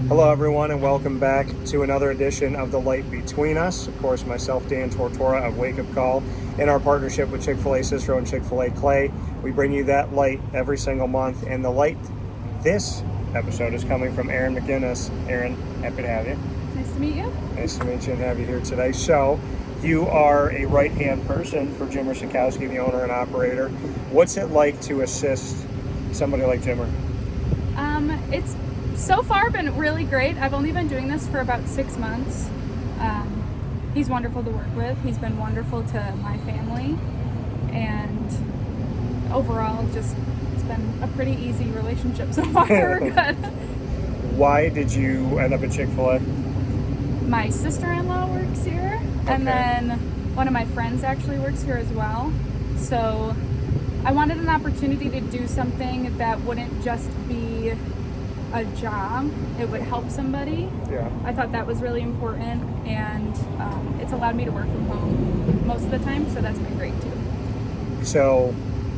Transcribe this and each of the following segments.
Hello everyone and welcome back to another edition of The Light Between Us. Of course, myself, Dan Tortora of Wake Up Call. In our partnership with Chick-fil-A Cicero and Chick-fil-A Clay, we bring you that light every single month. And the light this episode is coming from Erinn McGuinness. Erinn, happy to have you. Nice to meet you. Nice to meet you and have you here today. So, you are a right-hand person for Jimmer Sikowski, the owner and operator. What's it like to assist somebody like Jimmer? It's so far been really great. I've only been doing this for about 6 months. He's wonderful to work with. He's been wonderful to my family, and overall, it's been a pretty easy relationship so far. We're good. Why did you end up at Chick-fil-A? My sister-in-law works here, and then one of my friends actually works here as well. So I wanted an opportunity to do something that wouldn't just be a job. It would help somebody. Yeah. I thought that was really important, and it's allowed me to work from home most of the time, so that's been great too. So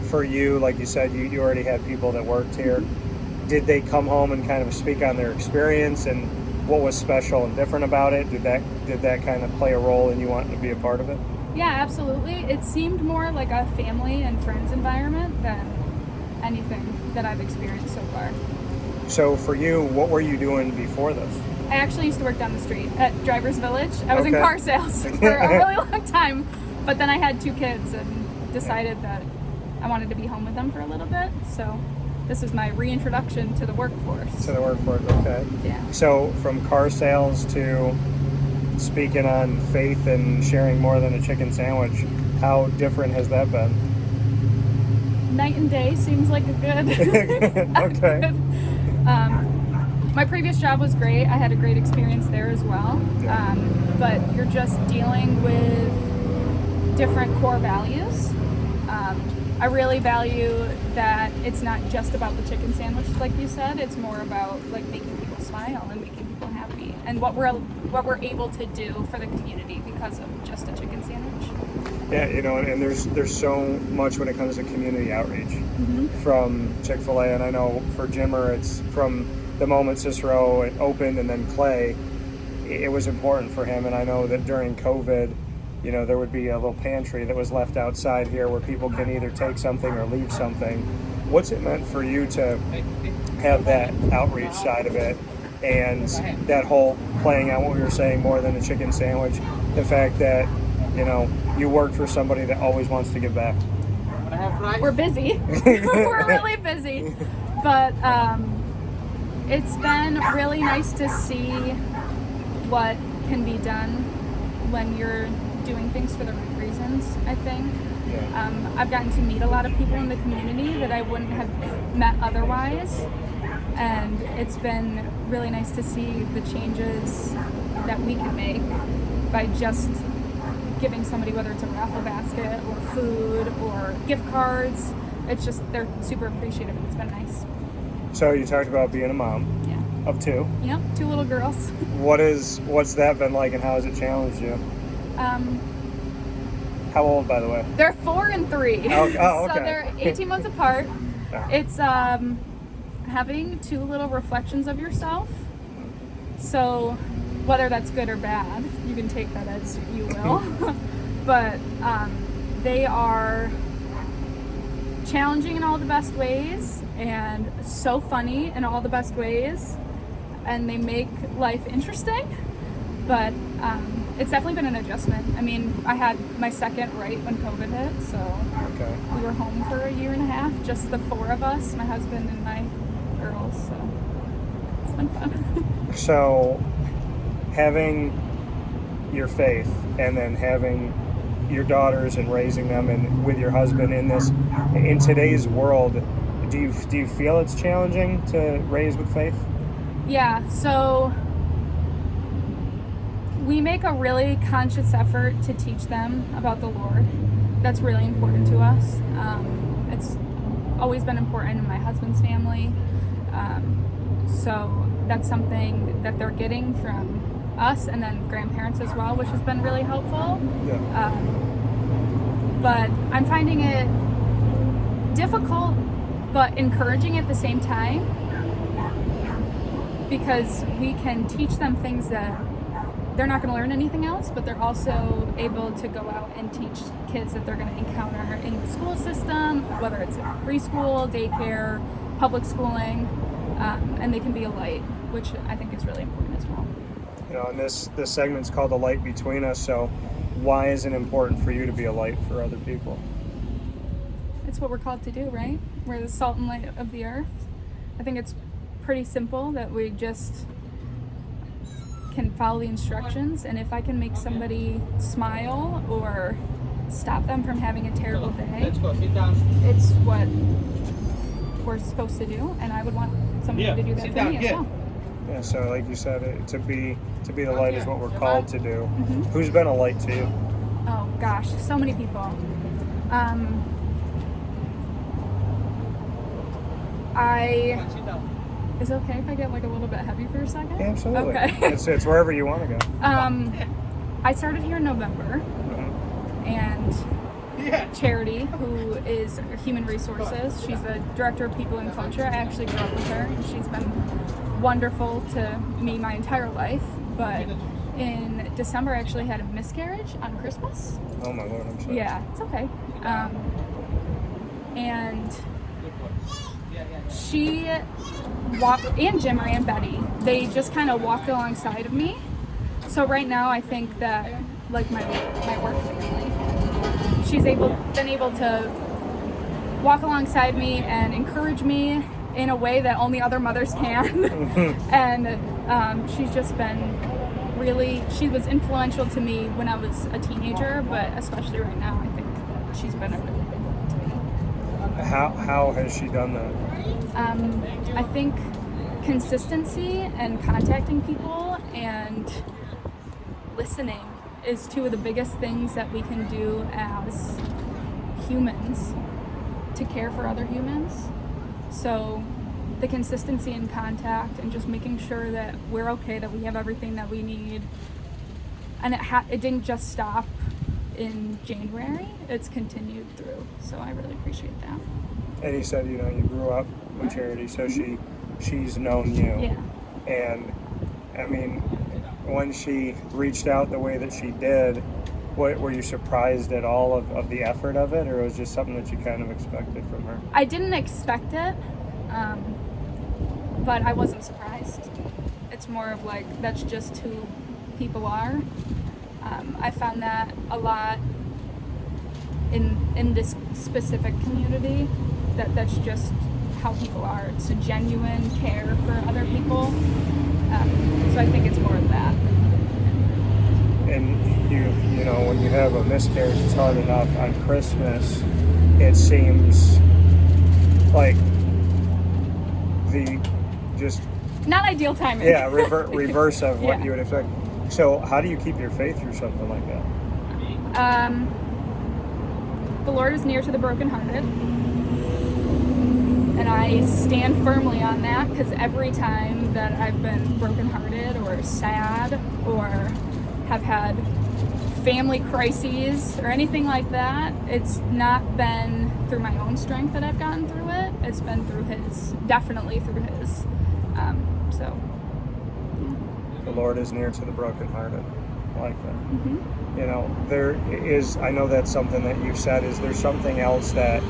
for you, like you said, you already had people that worked here. Did they come home and kind of speak on their experience and what was special and different about it? Did that kind of play a role in you wanting to be a part of it? Yeah, absolutely. It seemed more like a family and friends environment than anything that I've experienced so far. So for you, what were you doing before this? I actually used to work down the street at Driver's Village. I was in car sales for a really long time, but then I had 2 kids and decided that I wanted to be home with them for a little bit. So this is my reintroduction to the workforce. To the workforce, okay. Yeah. So from car sales to speaking on faith and sharing more than a chicken sandwich, how different has that been? Night and day seems like a good. Okay. My previous job was great. I had a great experience there as well. But you're just dealing with different core values. I really value that it's not just about the chicken sandwich, like you said. It's more about like making people smile and making people happy, and what we're able to do for the community because of just a chicken sandwich. Yeah, and there's so much when it comes to community outreach from Chick-fil-A, and I know for Jimmer, it's from the moment Cicero opened and then Clay, it was important for him. And I know that during COVID, there would be a little pantry that was left outside here where people can either take something or leave something. What's it meant for you to have that outreach side of it and that whole playing out what we were saying, more than a chicken sandwich, the fact that, you work for somebody that always wants to give back? We're busy. We're really busy. But it's been really nice to see what can be done when you're doing things for the right reasons, I think. Yeah. I've gotten to meet a lot of people in the community that I wouldn't have met otherwise. And it's been really nice to see the changes that we can make by just giving somebody, whether it's a raffle basket or food or gift cards. It's just, they're super appreciative, and it's been nice. So you talked about being a mom of 2. Yep, 2 little girls. What's that been like, and how has it challenged you? How old, by the way? They're 4 and 3. Oh, okay. So they're 18 months apart. Oh. It's having 2 little reflections of yourself. So whether that's good or bad, you can take that as you will. But they are challenging in all the best ways and so funny in all the best ways, and they make life interesting. But it's definitely been an adjustment. I mean, I had my second right when COVID hit, so we were home for a year and a half, just the 4 of us, my husband and my girls, so it's been fun. So having your faith and then having your daughters and raising them, and with your husband in today's world, do you feel it's challenging to raise with faith? Yeah, so we make a really conscious effort to teach them about the Lord. That's really important to us. It's always been important in my husband's family. So that's something that they're getting from us, and then grandparents as well, which has been really helpful. Yeah. But I'm finding it difficult but encouraging at the same time, because we can teach them things that they're not going to learn anything else, but they're also able to go out and teach kids that they're going to encounter in the school system, whether it's preschool, daycare, public schooling, and they can be a light, which I think is really important as well. You know, and this segment's called The Light Between Us, so why is it important for you to be a light for other people? It's what we're called to do, right? We're the salt and light of the earth. I think it's pretty simple that we just can follow the instructions, and if I can make somebody smile or stop them from having a terrible day, it's what we're supposed to do, and I would want somebody to do that for me as well. Yeah, so like you said, to be the light is what we're called to do. Mm-hmm. Who's been a light to you? Oh gosh, so many people. Is it okay if I get like a little bit heavy for a second? Yeah, absolutely. Okay. It's wherever you want to go. I started here in November, and Charity, who is Human Resources, she's the Director of People and Culture. I actually grew up with her, and she's been wonderful to me my entire life. But in December, I actually had a miscarriage on Christmas. Oh my Lord, I'm sorry. Yeah, it's okay. And she walked, and Jimmer and Betty, they just kind of walked alongside of me. So right now I think that, like my work family, she's been able to walk alongside me and encourage me in a way that only other mothers can. And she's just been she was influential to me when I was a teenager, but especially right now, I think that she's been a really big one to me. How has she done that? I think consistency and contacting people and listening is two of the biggest things that we can do as humans to care for other humans. So the consistency in contact and just making sure that we're okay, that we have everything that we need. And it didn't just stop in January, it's continued through. So I really appreciate that. And you said, you grew up with Charity, so she's known you. Yeah. And I mean, when she reached out the way that she did, were you surprised at all of the effort of it, or was it just something that you kind of expected from her? I didn't expect it, but I wasn't surprised. It's more of like, that's just who people are. I found that a lot in this specific community, that's just how people are. It's a genuine care for other people. So I think it's more of that. And you know, when you have a miscarriage, it's hard enough. On Christmas, it seems like the just not ideal timing. Yeah, reverse of what you would expect. So how do you keep your faith through something like that? The Lord is near to the brokenhearted, and I stand firmly on that, because every time that I've been brokenhearted or sad or have had family crises or anything like that, it's not been through my own strength that I've gotten through it. It's been through His, definitely through His. The Lord is near to the brokenhearted. I like that. Mm-hmm. You know, there is, I know that's something that you've said. Is there something else that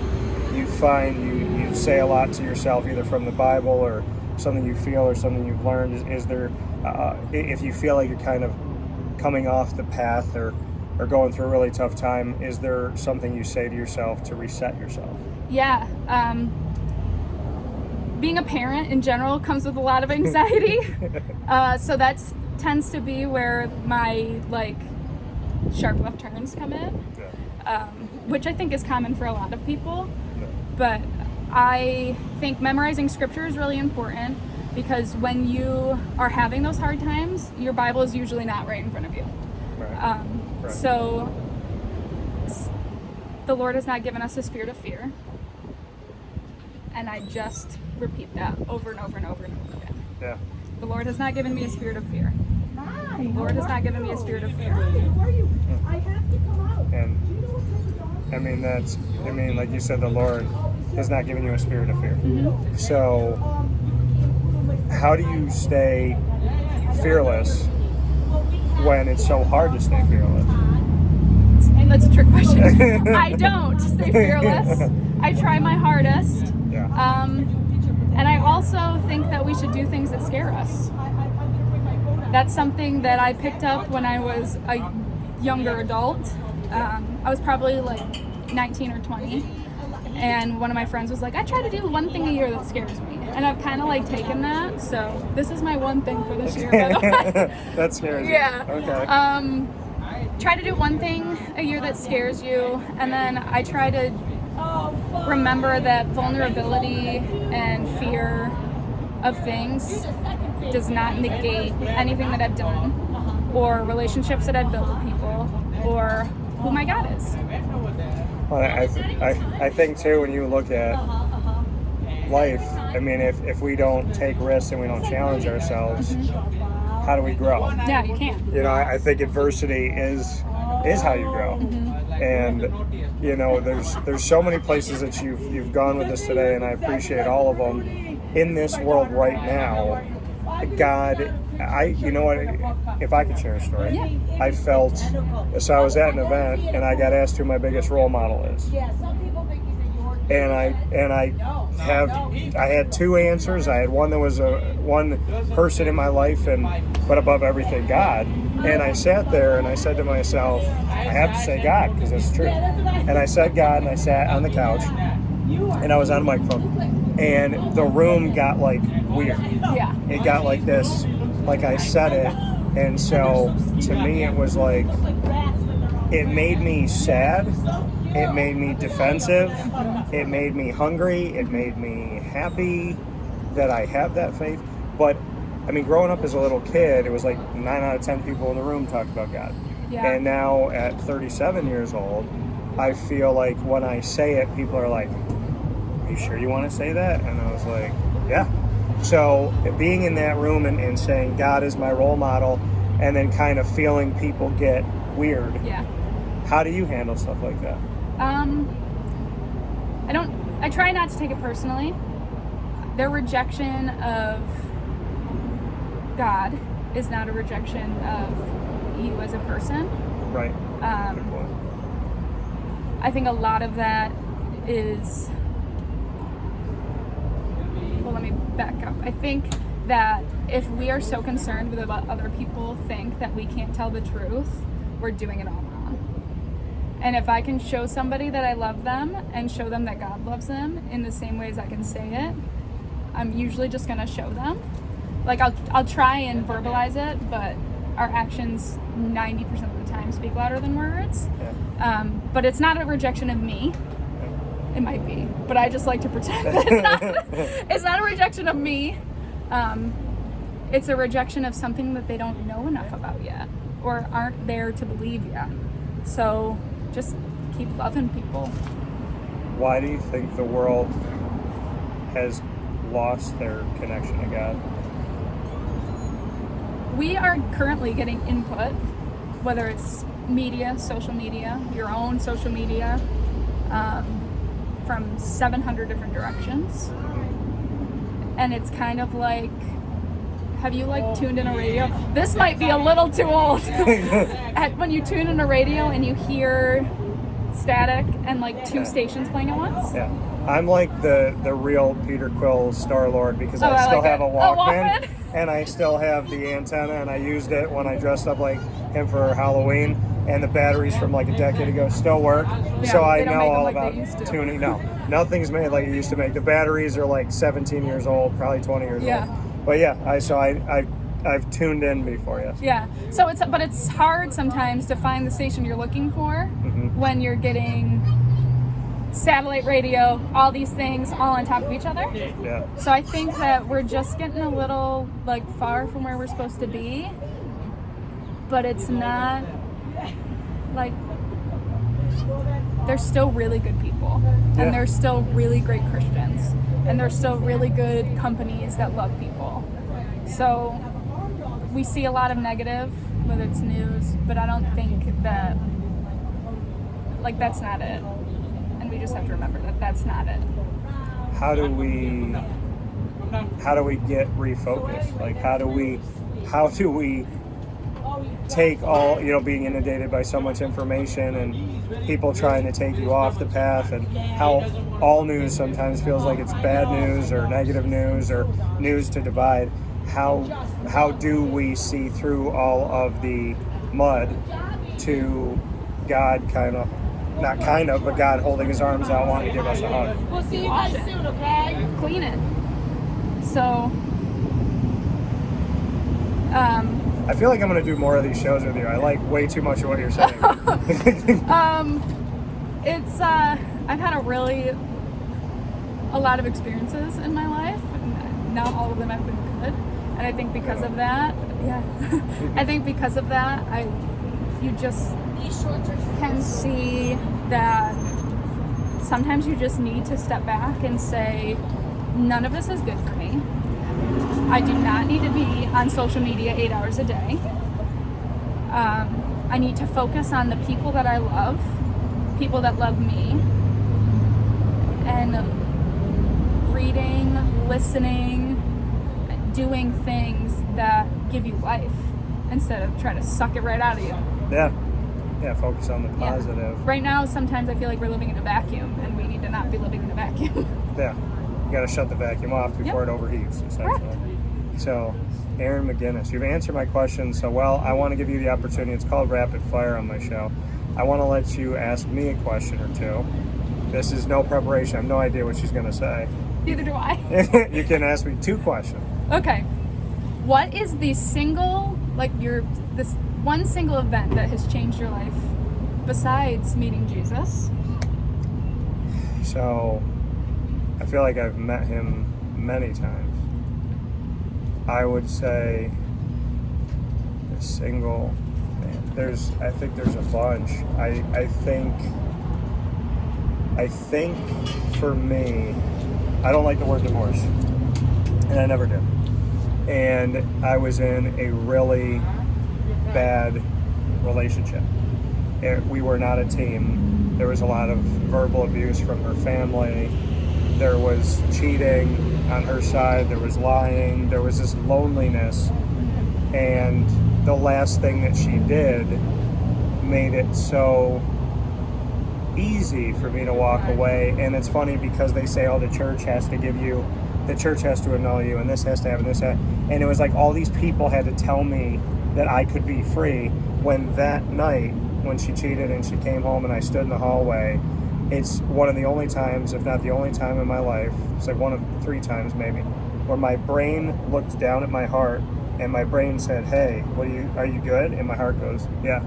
you find you say a lot to yourself, either from the Bible or something you feel or something you've learned? Is there, if you feel like you're kind of coming off the path or going through a really tough time, is there something you say to yourself to reset yourself? Yeah. Being a parent in general comes with a lot of anxiety. So that tends to be where my sharp left turns come in, which I think is common for a lot of people. Yeah. But I think memorizing scripture is really important, because when you are having those hard times, your Bible is usually not right in front of you. Right. Right. So the Lord has not given us a spirit of fear. And I just repeat that over and over and over and over again. Yeah. The Lord has not given me a spirit of fear. The Lord has not given me a spirit of fear. And I mean, like you said, the Lord has not given you a spirit of fear. Mm-hmm. So how do you stay fearless when it's so hard to stay fearless? That's a trick question. I don't stay fearless. I try my hardest. Yeah. And I also think that we should do things that scare us. That's something that I picked up when I was a younger adult. I was probably like 19 or 20. And one of my friends was like, I try to do one thing a year that scares me. And I've kind of like taken that. So this is my one thing for this year, by the way. That scares you. Yeah. Okay. Try to do one thing a year that scares you. And then I try to remember that vulnerability and fear of things does not negate anything that I've done or relationships that I've built with people or who my God is. Well, I think too, when you look at life, I mean, if we don't take risks and we don't challenge ourselves, how do we grow? Yeah, you can't. You know, I think adversity is how you grow. And you know, there's so many places that you've gone with us today, and I appreciate all of them. In this world right now, God, you know what? If I could share a story, Yeah. I felt so. I was at an event, and I got asked who my biggest role model is. And I had two answers. I had one that was one person in my life, but above everything, God. And I sat there and I said to myself, I have to say God because it's true. And I said God, and I sat on the couch, and I was on a microphone, and the room got like weird. Yeah. It got like this, like I said it, and so to me it was like it made me sad. It made me defensive. It made me hungry. It made me happy that I have that faith. But, I mean, growing up as a little kid, it was like 9 out of 10 people in the room talked about God. Yeah. And now at 37 years old, I feel like when I say it, people are like, are you sure you want to say that? And I was like, yeah. So being in that room and saying God is my role model and then kind of feeling people get weird. Yeah. How do you handle stuff like that? I try not to take it personally. Their rejection of God is not a rejection of you as a person. Right. Good point. I think a lot of that is, well, let me back up. I think that if we are so concerned with what other people think that we can't tell the truth, we're doing it all wrong. And if I can show somebody that I love them and show them that God loves them in the same ways I can say it, I'm usually just going to show them. Like, I'll try and verbalize it, but our actions 90% of the time speak louder than words. Yeah. But it's not a rejection of me. It might be, but I just like to pretend that it's not a rejection of me. It's a rejection of something that they don't know enough about yet or aren't there to believe yet. So just keep loving people. Why do you think the world has lost their connection to God? We are currently getting input, whether it's media, social media, your own social media, from 700 different directions. And it's kind of like, have you like tuned in a radio? This might be a little too old. When you tune in a radio and you hear static and like two stations playing at once? Yeah. I'm like the real Peter Quill Star-Lord because I still like have it. a Walkman and I still have the antenna and I used it when I dressed up like him for Halloween and the batteries from like a decade ago still work. Yeah, so I they don't know make them all like about they used to. tuning. No, nothing's made like it used to make. The batteries are like 17 years old, probably 20 years Yeah. old. But yeah, I've tuned in before, yes. Yeah. So it's hard sometimes to find the station you're looking for when you're getting satellite radio, all these things all on top of each other. Yeah. So I think that we're just getting a little like far from where we're supposed to be, but it's not like they're still really good people and they're still really great Christians and they're still really good companies that love people. So we see a lot of negative, whether it's news, but I don't think that like that's not it. And we just have to remember that that's not it. How do we get refocused? Like, how do we take all, being inundated by so much information and people trying to take you off the path, and how all news sometimes feels like it's bad news or negative news or news to divide. How do we see through all of the mud to God but God holding his arms out wanting to give us a hug? We'll see you guys soon, okay? Clean it. So, Um, I feel like I'm going to do more of these shows with you. I like way too much of what you're saying. It's I've had a lot of experiences in my life. Not all of them have been good, and I think because of that, you just can see that sometimes you just need to step back and say, none of this is good for me. I do not need to be on social media 8 hours a day. I need to focus on the people that I love, people that love me, and reading, listening, doing things that give you life instead of trying to suck it right out of you. Yeah, focus on the positive. Yeah. Right now, sometimes I feel like we're living in a vacuum, and we need to not be living in a vacuum. Yeah, you got to shut the vacuum off before it overheats, essentially. Correct. So, Erinn McGuinness, you've answered my question so well. I want to give you the opportunity. It's called Rapid Fire on my show. I want to let you ask me a question or two. This is no preparation. I have no idea what she's going to say. Neither do I. You can ask me 2 questions. Okay. What is the this one single event that has changed your life besides meeting Jesus? So, I feel like I've met him many times. I would say a single, I think there's a bunch. I think for me, I don't like the word divorce, and I never did. And I was in a really bad relationship. We were not a team. There was a lot of verbal abuse from her family. There was cheating on her side. There was lying. There was this loneliness. And the last thing that she did made it so easy for me to walk away. And it's funny because they say, the church has to annul you, and this has to happen, and it was like all these people had to tell me that I could be free, when that night, when she cheated and she came home and I stood in the hallway, it's one of the only times, if not the only time in my life, it's like one of 3 times maybe, where my brain looked down at my heart and my brain said, hey, are you good? And my heart goes, yeah.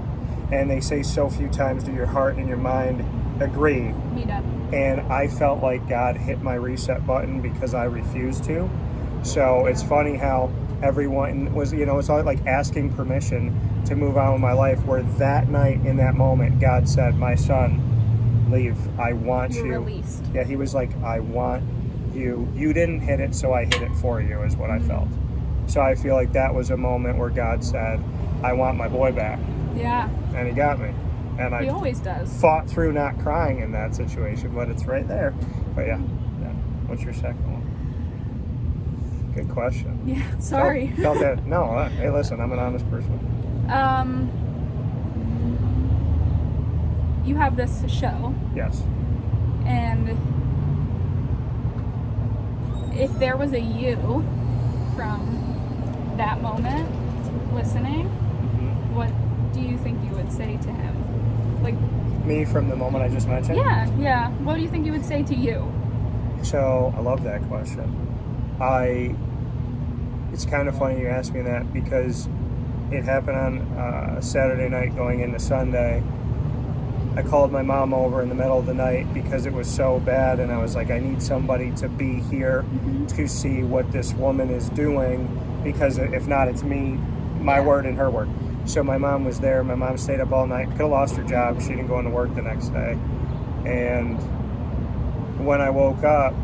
And they say so few times do your heart and your mind agree. Meet up. And I felt like God hit my reset button because I refused to. So it's funny how everyone was, it's all like asking permission to move on with my life, where that night, in that moment, God said, my son, leave. I want you. You're released. Yeah, he was like, I want you. You didn't hit it, so I hit it for you, is what I felt. So I feel like that was a moment where God said, I want my boy back. Yeah. And he got me. And He always does. Fought through not crying in that situation, but it's right there. But yeah. What's your second one? Good question. Yeah, sorry. Felt that. No, hey, listen, I'm an honest person. You have this show. Yes. And if there was a you from that moment listening, what do you think you would say to him? Like me from the moment I just mentioned? Yeah. What do you think you would say to you? So, I love that question. It's kind of funny you asked me that, because it happened on Saturday night going into Sunday. I called my mom over in the middle of the night because it was so bad, and I was like, I need somebody to be here to see what this woman is doing, because if not, it's me, my word and her word. So my mom was there. My mom stayed up all night. Could have lost her job. She didn't go into work the next day. And when I woke up,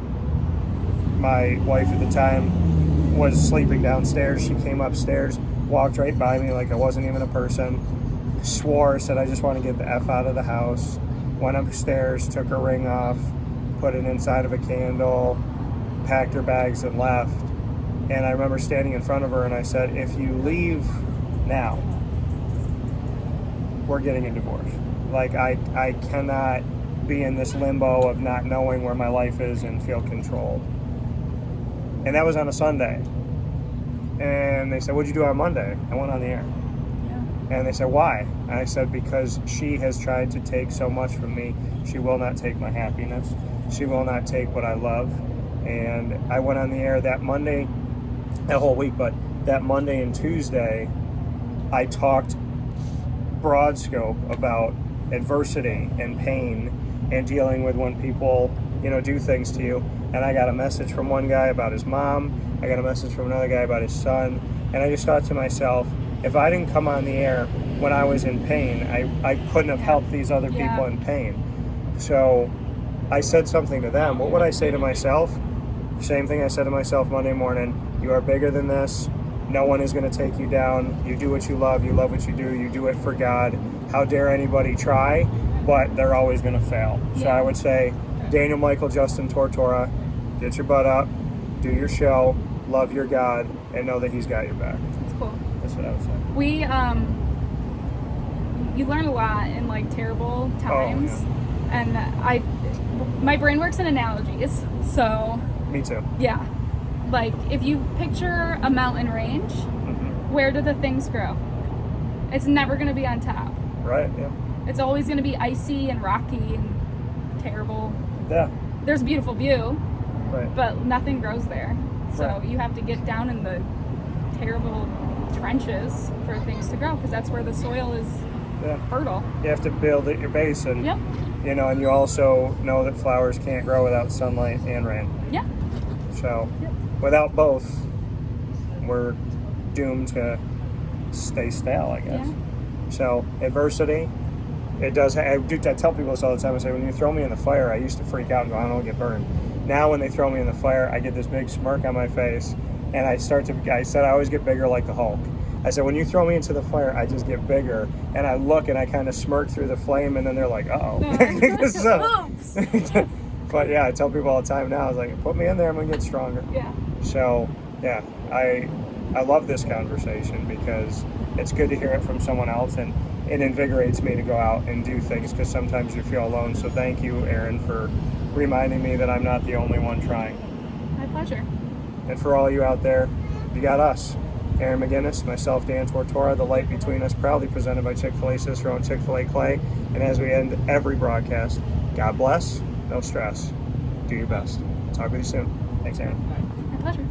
my wife at the time was sleeping downstairs. She came upstairs, walked right by me like I wasn't even a person, swore, said, I just want to get the F out of the house, went upstairs, took her ring off, put it inside of a candle, packed her bags and left. And I remember standing in front of her and I said, if you leave now, we're getting a divorce. Like, I cannot be in this limbo of not knowing where my life is and feel controlled. And that was on a Sunday. And they said, what'd you do on Monday? I went on the air. Yeah. And they said, why? And I said, because she has tried to take so much from me. She will not take my happiness. She will not take what I love. And I went on the air that Monday, that whole week, but that Monday and Tuesday, I talked broad scope about adversity and pain and dealing with when people, do things to you. And I got a message from one guy about his mom. I got a message from another guy about his son. And I just thought to myself, if I didn't come on the air when I was in pain, I couldn't have helped these other people in pain. So I said something to them. What would I say to myself? Same thing I said to myself Monday morning. You are bigger than this. No one is going to take you down. You do what you love what you do. You do it for God. How dare anybody try? But they're always going to fail. So I would say, Daniel, Michael, Justin, Tortora, get your butt up, do your show, love your God, and know that He's got your back. That's cool. That's what I would say. We, you learn a lot in like terrible times. Oh, yeah. And my brain works in analogies. So. Me too. Yeah. Like, if you picture a mountain range, where do the things grow? It's never going to be on top. Right, yeah. It's always going to be icy and rocky and terrible. Yeah. There's a beautiful view, right, but nothing grows there. So right. You have to get down in the terrible trenches for things to grow, because that's where the soil is fertile. You have to build at your base, and yep. And you also know that flowers can't grow without sunlight and rain. Yeah. So without both, we're doomed to stay stale, I guess. Yeah. So adversity, it does. I tell people this all the time. I say, when you throw me in the fire, I used to freak out and go, I don't get burned. Now when they throw me in the fire, I get this big smirk on my face, and I said I always get bigger like the Hulk. I said, when you throw me into the fire, I just get bigger, and I look and I kind of smirk through the flame, and then they're like, uh-oh. Oops. But yeah, I tell people all the time now, I was like, put me in there, I'm going to get stronger. Yeah. So, yeah, I love this conversation because it's good to hear it from someone else, and it invigorates me to go out and do things, because sometimes you feel alone. So thank you, Erinn, for reminding me that I'm not the only one trying. My pleasure. And for all you out there, you got us. Erinn McGuinness, myself, Dan Tortora, The Light Between Us, proudly presented by Chick-fil-A Cicero and Chick-fil-A Clay. And as we end every broadcast, God bless, no stress, do your best. Talk with you soon. Thanks, Erinn. My pleasure.